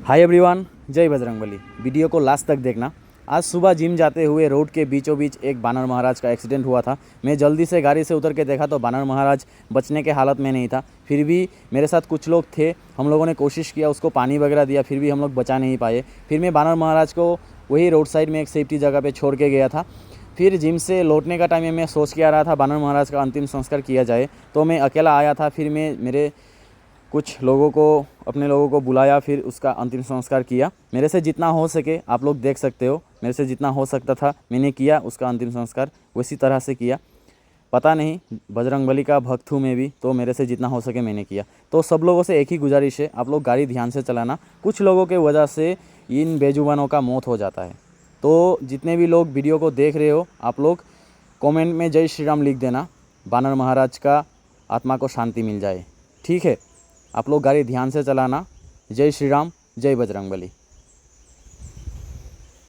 Hi everyone, जय Bajrangbali. Video को last तक देखना। आज सुबह जिम जाते हुए रोड के बीचों बीच एक बानर महाराज का एक्सीडेंट हुआ था। मैं जल्दी से गाड़ी से उतर के देखा तो बानर महाराज बचने के हालत में नहीं था। फिर भी मेरे साथ कुछ लोग थे, हम लोगों ने कोशिश किया, उसको पानी वगैरह दिया, फिर भी हम लोग बचा नहीं पाए। फिर मैं बानर महाराज को वही रोड साइड में एक सेफ्टी जगह पर छोड़ के गया था। फिर जिम से लौटने का टाइम में मैं सोच के आ रहा था बानर महाराज का अंतिम संस्कार किया जाए, तो मैं अकेला आया था। फिर मैं मेरे कुछ लोगों को, अपने लोगों को बुलाया, फिर उसका अंतिम संस्कार किया। मेरे से जितना हो सके, आप लोग देख सकते हो, मेरे से जितना हो सकता था मैंने किया। उसका अंतिम संस्कार उसी तरह से किया। पता नहीं, बजरंगबली का भक्त हूँ मैं भी, तो मेरे से जितना हो सके मैंने किया। तो सब लोगों से एक ही गुजारिश है, आप लोग गाड़ी ध्यान से चलाना। कुछ लोगों के वजह से इन बेजुबानों का मौत हो जाता है। तो जितने भी लोग वीडियो को देख रहे हो, आप लोग कमेंट में जय श्री राम लिख देना, बानर महाराज का आत्मा को शांति मिल जाए। ठीक है, आप लोग गाड़ी ध्यान से चलाना। जय श्री राम, जय बजरंगबली।